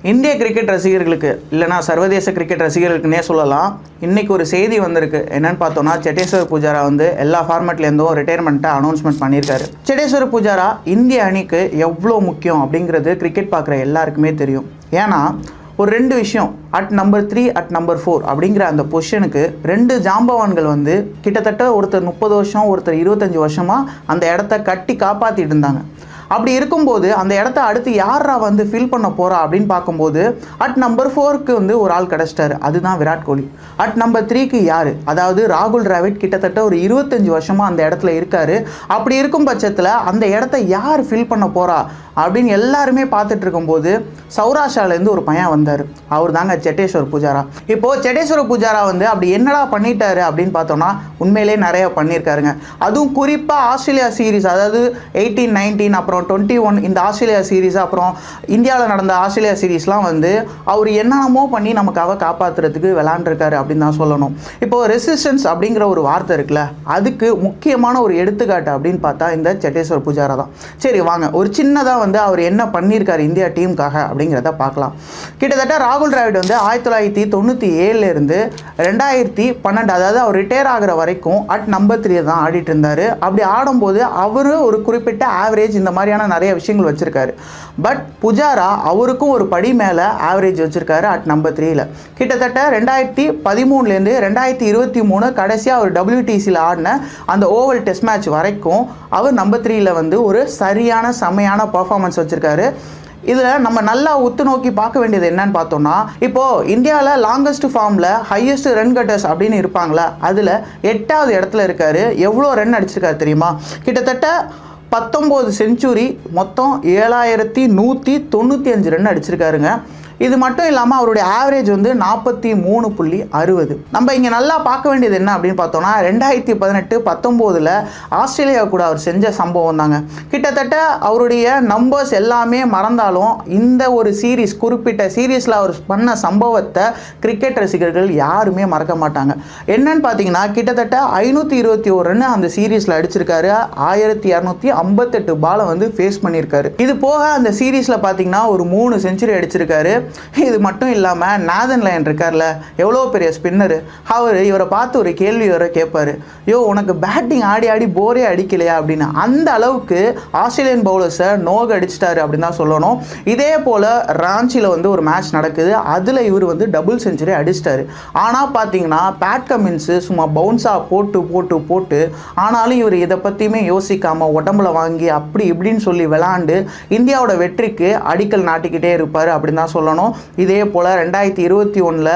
இந்திய கிரிக்கெட் ரசிகர்களுக்கு இல்லைனா சர்வதேச கிரிக்கெட் ரசிகர்களுக்குன்னே சொல்லலாம். இன்றைக்கி ஒரு செய்தி வந்திருக்கு. என்னென்னு பார்த்தோன்னா, சேட்டேஸ்வர் புஜாரா எல்லா ஃபார்மேட்லேருந்தும் ரிட்டையர்மெண்ட்டை அனௌன்ஸ்மெண்ட் பண்ணியிருக்காரு. சேட்டேஸ்வர் புஜாரா இந்திய அணிக்கு எவ்வளோ முக்கியம் அப்படிங்கிறது கிரிக்கெட் பார்க்குற எல்லாருக்குமே தெரியும். ஏன்னா ஒரு 2 விஷயம், அட் நம்பர் 3 அட் நம்பர் 4 அப்படிங்கிற அந்த பொசிஷனுக்கு 2 ஜாம்பவான்கள் கிட்டத்தட்ட ஒருத்தர் 30 வருஷம் ஒருத்தர் 25 வருஷமாக அந்த இடத்த கட்டி காப்பாற்றிட்டு இருந்தாங்க. அப்படி இருக்கும்போது அந்த இடத்த அடுத்து யாரா ஃபில் பண்ண போகிறா அப்படின்னு பார்க்கும்போது அட் நம்பர் 4க்கு ஒரு ஆள் கிடச்சிட்டாரு. அதுதான் விராட் கோலி. அட் நம்பர் 3க்கு யார்? அதாவது ராகுல் டிராவிட் கிட்டத்தட்ட ஒரு 25 வருஷமாக அந்த இடத்துல இருக்கார். அப்படி இருக்கும் பட்சத்தில் அந்த இடத்த யார் ஃபில் பண்ண போகிறா அப்படின்னு எல்லாருமே பார்த்துட்டு இருக்கும்போது சௌராஷ்டிராலேருந்து ஒரு பையன் வந்தார். அவர் தாங்க சேட்டேஸ்வர் புஜாரா. இப்போது சேட்டேஸ்வர் புஜாரா அப்படி என்னடா பண்ணிட்டாரு அப்படின்னு பார்த்தோன்னா, உண்மையிலே நிறைய பண்ணியிருக்காருங்க. அதுவும் குறிப்பாக ஆஸ்திரேலியா சீரீஸ், அதாவது 18, 19 அப்புறம் 21 இந்த ஆஸ்திரேலியா சீரீஸ், அப்புறம் இந்தியாவில் நடந்த ஆஸ்திரேலியா சீரீஸ்லாம் அவர் என்னென்னமோ பண்ணி நமக்காக காப்பாற்றுறதுக்கு விளாண்டுருக்காரு அப்படின்னு தான் சொல்லணும். இப்போது ரெசிஸ்டன்ஸ் அப்படிங்கிற ஒரு வார்த்தை இருக்குல்ல, அதுக்கு முக்கியமான ஒரு எடுத்துக்காட்டு அப்படின்னு பார்த்தா இந்த சேட்டேஸ்வர் புஜாரா தான். சரி வாங்க, ஒரு சின்னதாக அவர் என்ன பண்ணியிருக்காரு இந்தியா டீமுக்காக அப்படிங்கிறத பார்க்கலாம். கிட்டத்தட்ட ராகுல் டிராவிட் 1997 2012, அதாவது அவர் ரிட்டையர் ஆகிற வரைக்கும் அட் நம்பர் 3 தான் ஆடிட்டு இருந்தார். அப்படி ஆடும்போது அவர் ஒரு குறிப்பிட்ட ஆவரேஜ் இந்த மாதிரியான நிறைய விஷயங்கள் வச்சுருக்காரு. பட் புஜாரா அவருக்கும் ஒரு படி மேலே ஆவரேஜ் வச்சுருக்காரு அட் நம்பர் 3ல். கிட்டத்தட்ட 2013 2023 கடைசியாக அவர் WTCயில் ஆடின அந்த ஓவல் டெஸ்ட் மேட்ச் வரைக்கும் அவர் நம்பர் 3ல் ஒரு சரியான செமையான பர்ஃபார்மன்ஸ் வச்சுருக்காரு. இதில் நம்ம நல்லா உத்து நோக்கி பார்க்க வேண்டியது என்னன்னு பார்த்தோம்னா, இப்போது இந்தியாவில் லாங்கஸ்ட் ஃபார்மில் ஹையஸ்ட் ரன் கட்டர்ஸ் அப்படின்னு இருப்பாங்களா, அதில் 8வது இடத்துல இருக்கார். எவ்வளோ ரன் அடிச்சிருக்காரு தெரியுமா? கிட்டத்தட்ட 19 செஞ்சுரி, மொத்தம் 7195 ரன் அடிச்சிருக்காருங்க. இது மட்டும் இல்லாமல் அவருடைய ஆவரேஜ் 43.60. நம்ம இங்கே நல்லா பார்க்க வேண்டியது என்ன அப்படின்னு பார்த்தோம்னா, 2018-19 ஆஸ்திரேலியா கூட அவர் செஞ்ச சம்பவம் தாங்க. கிட்டத்தட்ட அவருடைய நம்பர்ஸ் எல்லாமே மறந்தாலும் இந்த ஒரு சீரீஸ், குறிப்பிட்ட சீரீஸில் அவர் பண்ண சம்பவத்தை கிரிக்கெட் ரசிகர்கள் யாருமே மறக்க மாட்டாங்க. என்னன்னு பார்த்தீங்கன்னா, கிட்டத்தட்ட 521 ரன் அந்த சீரீஸில் அடிச்சிருக்காரு. 1258 பாலை ஃபேஸ் பண்ணியிருக்காரு. இது போக அந்த சீரீஸில் பார்த்தீங்கன்னா ஒரு 3 செஞ்சுரி அடிச்சிருக்காரு. இது மட்டும் இல்லாமல் நாதன் லயன் இருக்கார்ல, எவ்வளோ பெரிய ஸ்பின்னரு, இவரை பார்த்து ஒரு கேள்வி வர கேட்பார், உனக்கு பேட்டிங் ஆடி ஆடி போரே அடிக்கலையா அப்படின்னு. அந்த அளவுக்கு ஆஸ்திரேலியன் பவுலர்ஸை நோக அடிச்சிட்டாரு அப்படின்னு தான் சொல்லணும். இதே போல் ராஞ்சியில் ஒரு மேட்ச் நடக்குது. அதில் இவர் டபுள் செஞ்சுரி அடிச்சிட்டாரு. ஆனால் பார்த்தீங்கன்னா பேட் கமின்ஸு சும்மா பவுன்ஸாக போட்டு ஆனாலும் இவர் இதை பற்றியுமே யோசிக்காமல் உடம்புல வாங்கி அப்படி இப்படின்னு சொல்லி விளாண்டு இந்தியாவோட வெற்றிக்கு அடிக்கல் நாட்டிக்கிட்டே இருப்பார் அப்படின்னு தான் சொல்லணும். இதே போல் 2021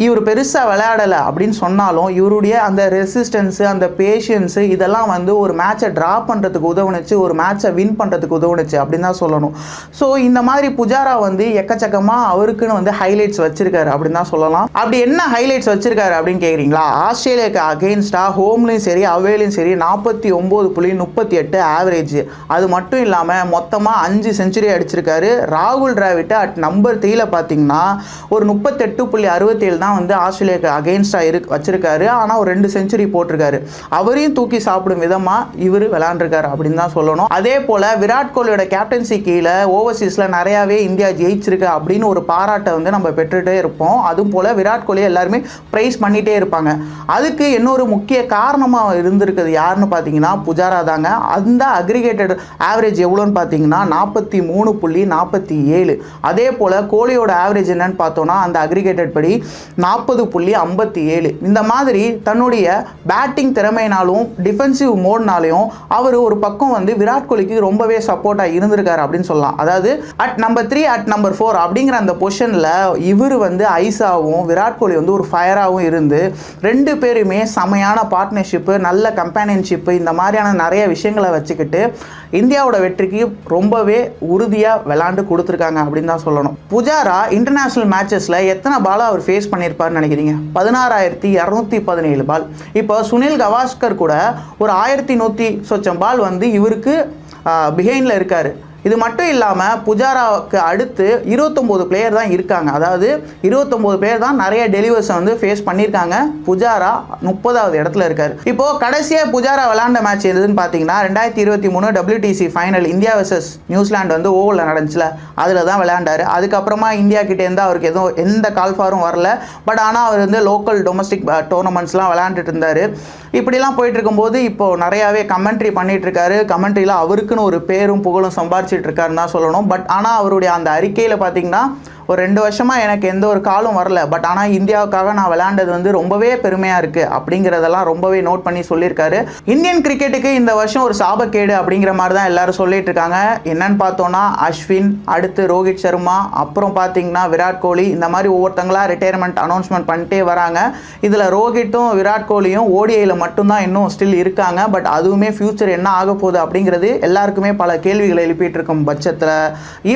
இவர் பெருசாக விளையாடலை அப்படின்னு சொன்னாலும் இவருடைய அந்த ரெசிஸ்டன்ஸு, அந்த பேஷன்ஸு இதெல்லாம் ஒரு மேட்சை ட்ரா பண்ணுறதுக்கு உதவுனுச்சு, ஒரு மேட்சை வின் பண்ணுறதுக்கு உதவுனுச்சு அப்படின்னு தான் சொல்லணும். ஸோ இந்த மாதிரி புஜாரா எக்கச்சக்கமாக அவருக்குன்னு ஹைலைட்ஸ் வச்சுருக்காரு அப்படின்னு தான் சொல்லலாம். அப்படி என்ன ஹைலைட்ஸ் வச்சுருக்காரு அப்படின்னு கேட்குறீங்களா? ஆஸ்திரேலியாவுக்கு அகெயின்ஸ்டாக ஹோம்லேயும் சரி அவேலையும் சரி 49.38 ஆவரேஜ். அது மட்டும் இல்லாமல் மொத்தமாக 5 செஞ்சுரி அடிச்சிருக்காரு. ராகுல் டிராவிட்டை அட் நம்பர் 3ல் பார்த்தீங்கன்னா ஒரு 38.67 தான் ஆஸ்திரேலியாவுக்கு அகெயின்ஸ்டாக வச்சிருக்காரு. ஆனால் ஒரு 2 செஞ்சுரி போட்டிருக்காரு. அவரையும் தூக்கி சாப்பிடும் விதமாக இவர் விளையாண்டுருக்காரு அப்படின்னு தான் சொல்லணும். அதே போல் விராட் கோலியோட கேப்டன்சி கீழே ஓவர்சீஸில் நிறையாவே இந்தியா ஜெயிச்சிருக்கு அப்படின்னு ஒரு பாராட்டை நம்ம பெற்றுகிட்டே இருப்போம். அதுவும் போல் விராட் கோலியை எல்லாருமே ப்ரைஸ் பண்ணிகிட்டே இருப்பாங்க. அதுக்கு இன்னொரு முக்கிய காரணமாக இருந்திருக்குது யாருன்னு பார்த்தீங்கன்னா புஜாரா தாங்க. அந்த அக்ரிகேட்டட் ஆவரேஜ் எவ்வளோன்னு பார்த்தீங்கன்னா 43.47. அதே போல் கோலியோட ஆவரேஜ் என்னன்னு பார்த்தோன்னா அந்த அக்ரிகேட்டட் படி 40.57. இந்த மாதிரி தன்னுடைய பேட்டிங் திறமையினாலும் டிஃபென்சிவ் மோட்னாலையும் அவர் ஒரு பக்கம் விராட் கோலிக்கு ரொம்பவே சப்போர்ட்டாக இருந்திருக்காரு அப்படின்னு சொல்லலாம். அதாவது அட் நம்பர் 3 அட் நம்பர் 4 அப்படிங்கிற அந்த பொசிஷனில் இவர் ஐஸாகவும் விராட் கோலி ஒரு ஃபயராகவும் இருந்து 2 பேருமே செமையான பார்ட்னர்ஷிப்பு, நல்ல கம்பேனியன்ஷிப்பு, இந்த மாதிரியான நிறைய விஷயங்களை வச்சுக்கிட்டு இந்தியாவோட வெற்றிக்கு ரொம்பவே உறுதியாக விளாண்டு கொடுத்துருக்காங்க அப்படின்னு தான் சொல்லணும். புஜாரா இன்டர்நேஷ்னல் மேட்சஸில் எத்தனை பாலை அவர் ஃபேஸ் பண்ணியிருப்பார்னு நினைக்கிறீங்க? 16,217 பால். இப்போ சுனில் கவாஸ்கர் கூட ஒரு 1100 சொச்சம் பால் இவருக்கு பிஹைண்டில் இருக்கார். இது மட்டும் இல்லாமல் புஜாராவுக்கு அடுத்து 29 பிளேயர் தான் இருக்காங்க. அதாவது 29 பேர் தான் நிறைய டெலிவர்ஸை வந்து ஃபேஸ் பண்ணியிருக்காங்க. புஜாரா 30வது இடத்துல இருக்கார். இப்போது கடைசியாக புஜாரா விளாண்ட மேட்ச் எதுன்னு பார்த்தீங்கன்னா 2023 WTC final India versus New Zealand வந்து ஓவரில் நடந்துச்சுல, அதில் தான் விளையாண்டார். அதுக்கப்புறமா இந்தியா கிட்டேருந்து அவருக்கு எதுவும் எந்த கால்ஃபாரும் வரல. பட் ஆனால் அவர் வந்து லோக்கல் டொமஸ்டிக் டோர்னமெண்ட்ஸ்லாம் விளையாண்டுட்டு இருந்தார். இப்படிலாம் போயிட்டு இருக்கும்போது இப்போது நிறையாவே கமெண்ட்ரி பண்ணிகிட்டு இருக்காரு. கமெண்ட்ரியில் அவருக்குன்னு ஒரு பேரும் புகழும் சம்பாரிச்சிட்டு இருக்காருன்னு தான் சொல்லணும். பட் ஆனால் அவருடைய அந்த அறிக்கையில் பார்த்தீங்கன்னா ஒரு 2 வருஷமாக எனக்கு எந்த ஒரு காலும் வரல, பட் ஆனால் இந்தியாவுக்காக நான் விளையாண்டது வந்து ரொம்பவே பெருமையாக இருக்குது அப்படிங்கிறதெல்லாம் ரொம்பவே நோட் பண்ணி சொல்லியிருக்காரு. இந்தியன் கிரிக்கெட்டுக்கு இந்த வருஷம் ஒரு சாபக்கேடு அப்படிங்கிற மாதிரி தான் எல்லாரும் சொல்லிட்டு இருக்காங்க. என்னன்னு பார்த்தோன்னா அஸ்வின், அடுத்து ரோஹித் சர்மா, அப்புறம் பார்த்தீங்கன்னா விராட் கோலி, இந்த மாதிரி ஒவ்வொருத்தங்களா ரிட்டையர்மெண்ட் அனௌன்ஸ்மெண்ட் பண்ணிட்டே வராங்க. இதில் ரோஹித்தும் விராட் கோலியும் ஓடிஐயில் மட்டும்தான் இன்னும் ஸ்டில் இருக்காங்க. பட் அதுவுமே ஃபியூச்சர் என்ன ஆக போகுது அப்படிங்கிறது எல்லாருக்குமே பல கேள்விகளை எழுப்பிட்டு இருக்கும் பட்சத்தில்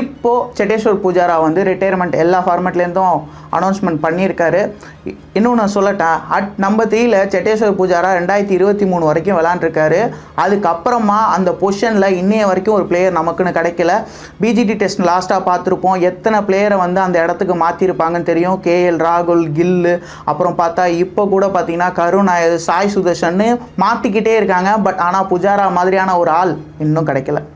இப்போது சேட்டேஸ்வர் புஜாரா வந்து ரிட்டையர்மெண்ட் எல்லா ஃபார்மேட்லேருந்தும் அனௌன்ஸ்மெண்ட் பண்ணியிருக்காரு. இன்னொன்று சொல்லட்டேன், நம்பர் 3ல சேட்டேஸ்வர் புஜாரா 2023 வரைக்கும் விளாண்டுருக்காரு. அதுக்கப்புறமா அந்த பொசிஷனில் இன்னைய வரைக்கும் ஒரு பிளேயர் நமக்குன்னு கிடைக்கல. பிஜிடி டெஸ்ட் லாஸ்ட்டாக பார்த்துருப்போம், எத்தனை பிளேயரை வந்து அந்த இடத்துக்கு மாற்றிருப்பாங்கன்னு தெரியும். KL ராகுல், கில்லு, அப்புறம் பார்த்தா இப்போ கூட பார்த்தீங்கன்னா கருண் நாயர், சாய் சுதர்ஷன்னு மாற்றிக்கிட்டே இருக்காங்க. பட் ஆனால் புஜாரா மாதிரியான ஒரு ஆள் இன்னும் கிடைக்கல.